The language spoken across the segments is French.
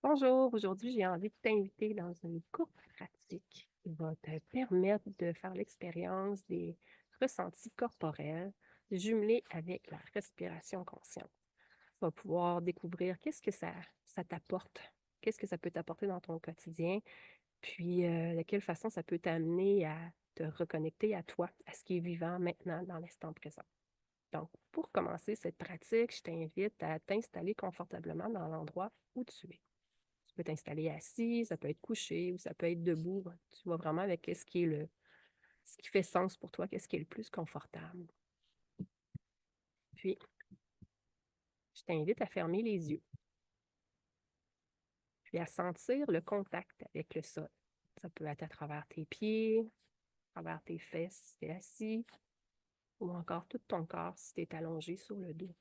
Bonjour, aujourd'hui j'ai envie de t'inviter dans une courte pratique qui va te permettre de faire l'expérience des ressentis corporels jumelés avec la respiration consciente. Tu vas pouvoir découvrir qu'est-ce que ça t'apporte, qu'est-ce que ça peut t'apporter dans ton quotidien, puis de quelle façon ça peut t'amener à te reconnecter à toi, à ce qui est vivant maintenant dans l'instant présent. Donc, pour commencer cette pratique, je t'invite à t'installer confortablement dans l'endroit où tu es. Tu peux t'installer assis, ça peut être couché ou ça peut être debout. Tu vois vraiment avec ce qui fait sens pour toi, qu'est-ce qui est le plus confortable. Puis, je t'invite à fermer les yeux, puis à sentir le contact avec le sol. Ça peut être à travers tes pieds, à travers tes fesses si tu es assis, ou encore tout ton corps si tu es allongé sur le dos.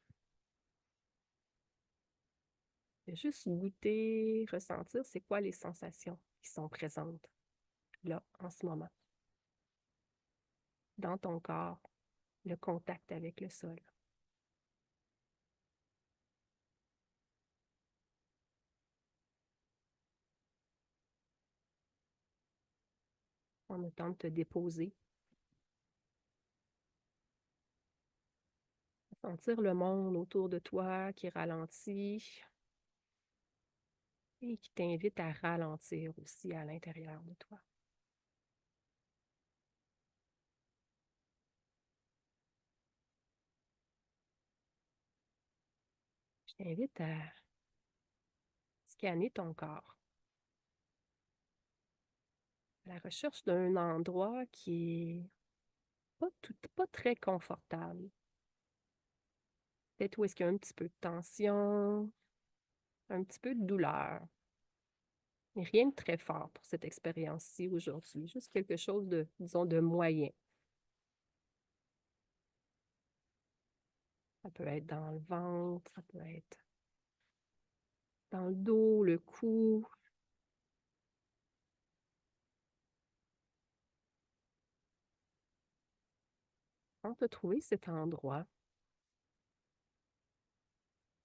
De juste goûter, ressentir, c'est quoi les sensations qui sont présentes là, en ce moment, dans ton corps, le contact avec le sol. En le temps de te déposer. Sentir le monde autour de toi qui ralentit et qui t'invite à ralentir aussi à l'intérieur de toi. Je t'invite à scanner ton corps à la recherche d'un endroit qui est pas très confortable. Peut-être où est-ce qu'il y a un petit peu de tension, un petit peu de douleur. Mais rien de très fort pour cette expérience-ci aujourd'hui. Juste quelque chose de, disons, de moyen. Ça peut être dans le ventre, ça peut être dans le dos, le cou. Quand tu as trouvé cet endroit,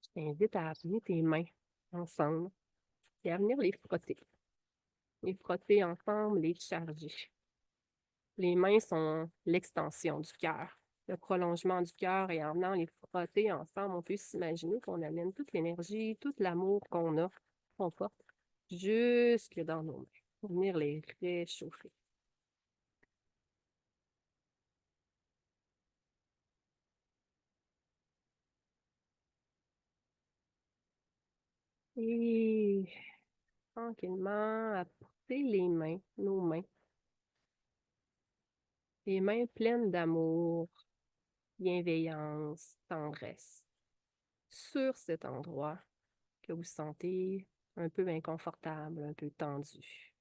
je t'invite à amener tes mains ensemble et à venir les frotter. Les frotter ensemble, les charger. Les mains sont l'extension du cœur, le prolongement du cœur et en venant les frotter ensemble, on peut s'imaginer qu'on amène toute l'énergie, tout l'amour qu'on a, qu'on porte, jusque dans nos mains, pour venir les réchauffer. Et tranquillement, à porter les mains, nos mains, les mains pleines d'amour, bienveillance, tendresse, sur cet endroit que vous sentez un peu inconfortable, un peu tendu.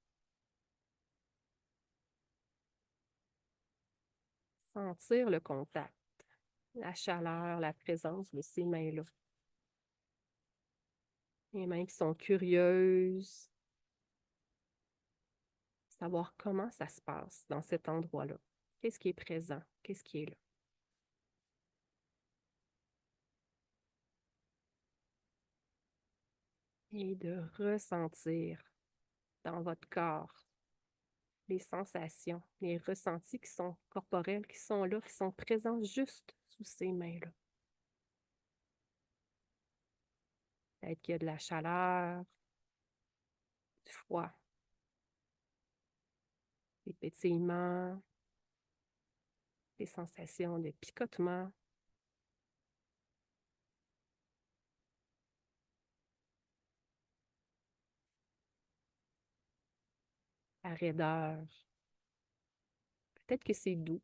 Sentir le contact, la chaleur, la présence de ces mains-là. Les mains qui sont curieuses, savoir comment ça se passe dans cet endroit-là. Qu'est-ce qui est présent? Qu'est-ce qui est là? Et de ressentir dans votre corps les sensations, les ressentis qui sont corporels, qui sont là, qui sont présents juste sous ces mains-là. Peut-être qu'il y a de la chaleur, du froid, des pétillements, des sensations de picotement, la raideur. Peut-être que c'est doux,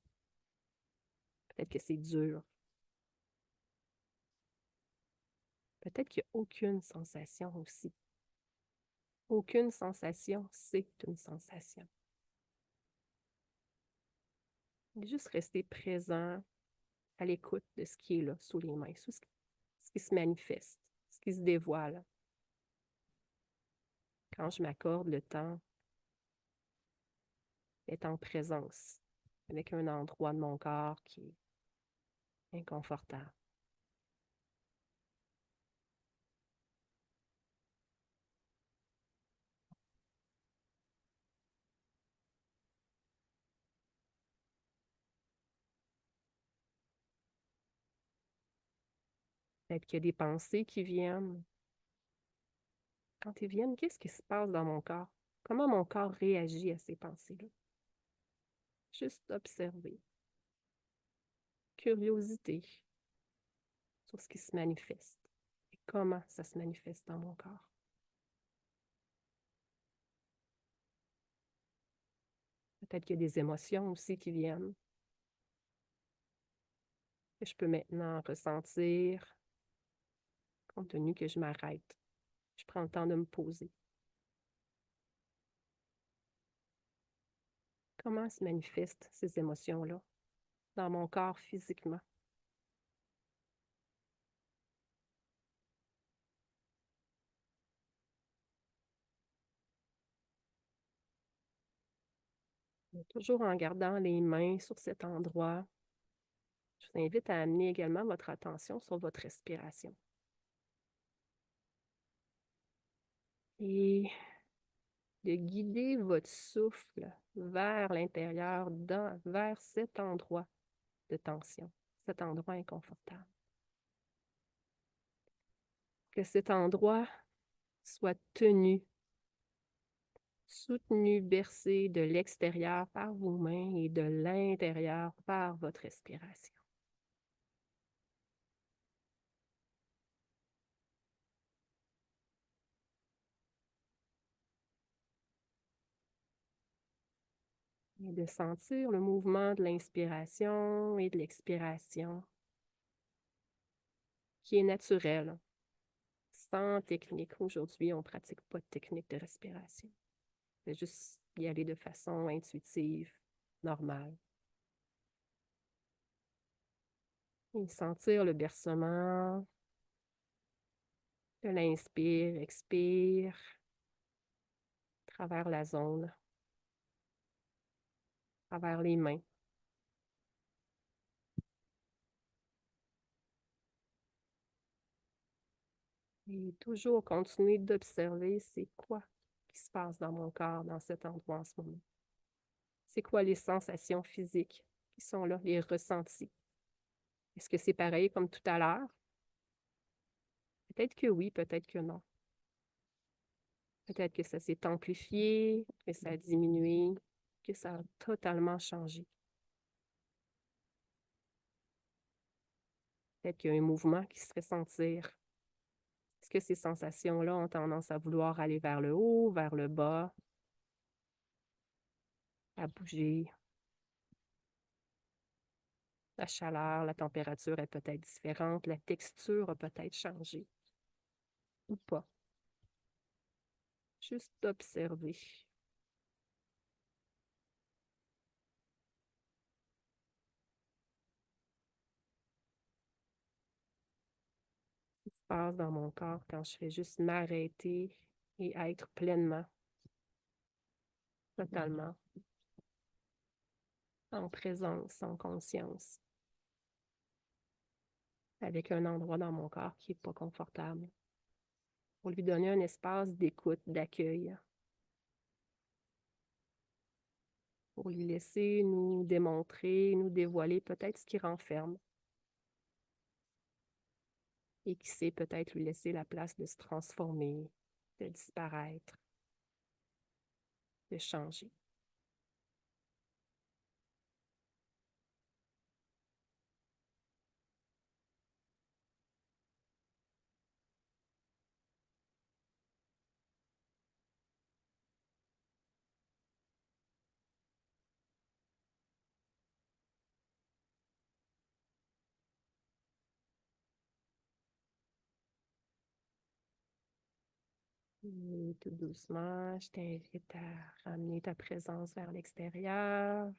peut-être que c'est dur, peut-être qu'il n'y a aucune sensation aussi. Aucune sensation, c'est une sensation. Juste rester présent à l'écoute de ce qui est là, sous les mains, sous ce qui se manifeste, ce qui se dévoile. Quand je m'accorde le temps d'être en présence avec un endroit de mon corps qui est inconfortable. Peut-être qu'il y a des pensées qui viennent. Quand ils viennent, qu'est-ce qui se passe dans mon corps? Comment mon corps réagit à ces pensées-là? Juste observer. Curiosité sur ce qui se manifeste et comment ça se manifeste dans mon corps. Peut-être qu'il y a des émotions aussi qui viennent, que je peux maintenant ressentir, compte tenu que je m'arrête. Je prends le temps de me poser. Comment se manifestent ces émotions-là dans mon corps physiquement? Toujours en gardant les mains sur cet endroit, je vous invite à amener également votre attention sur votre respiration. Et de guider votre souffle vers l'intérieur, vers cet endroit de tension, cet endroit inconfortable. Que cet endroit soit tenu, soutenu, bercé de l'extérieur par vos mains et de l'intérieur par votre respiration. Et de sentir le mouvement de l'inspiration et de l'expiration qui est naturel, sans technique. Aujourd'hui, on ne pratique pas de technique de respiration. C'est juste y aller de façon intuitive, normale. Et sentir le bercement de l'inspire, expire, à travers la zone, à travers les mains. Et toujours continuer d'observer c'est quoi qui se passe dans mon corps, dans cet endroit en ce moment. C'est quoi les sensations physiques qui sont là, les ressentis? Est-ce que c'est pareil comme tout à l'heure? Peut-être que oui, peut-être que non. Peut-être que ça s'est amplifié, que ça a diminué, que ça a totalement changé. Peut-être qu'il y a un mouvement qui se fait sentir. Est-ce que ces sensations-là ont tendance à vouloir aller vers le haut, vers le bas, à bouger? La chaleur, la température est peut-être différente, la texture a peut-être changé ou pas. Juste observer. Ce qui se passe dans mon corps quand je fais juste m'arrêter et être pleinement, totalement, en présence, en conscience, avec un endroit dans mon corps qui n'est pas confortable, pour lui donner un espace d'écoute, d'accueil, pour lui laisser nous démontrer, nous dévoiler peut-être ce qui renferme et qui sait peut-être lui laisser la place de se transformer, de disparaître, de changer. Et tout doucement, je t'invite à ramener ta présence vers l'extérieur.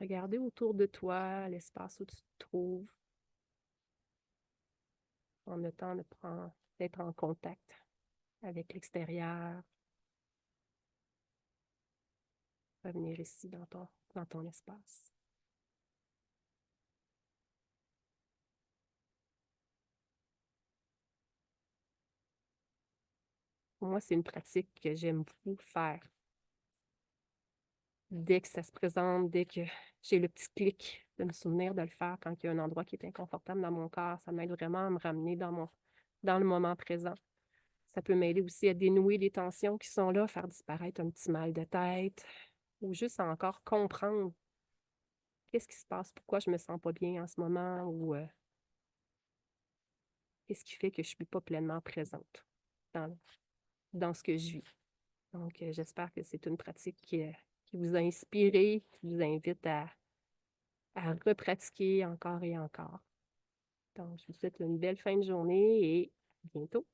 Regardez autour de toi, l'espace où tu te trouves. Prendre le temps d'être en contact avec l'extérieur. Revenir ici dans ton espace. Pour moi, c'est une pratique que j'aime beaucoup faire. dès que ça se présente, dès que j'ai le petit clic de me souvenir de le faire quand il y a un endroit qui est inconfortable dans mon corps, ça m'aide vraiment à me ramener dans le moment présent. Ça peut m'aider aussi à dénouer les tensions qui sont là, faire disparaître un petit mal de tête ou juste à encore comprendre qu'est-ce qui se passe, pourquoi je me sens pas bien en ce moment ou qu'est-ce qui fait que je suis pas pleinement présente dans, dans ce que je vis. Donc, j'espère que c'est une pratique qui vous a inspiré, qui vous invite à repratiquer encore et encore. Donc, je vous souhaite une belle fin de journée et à bientôt.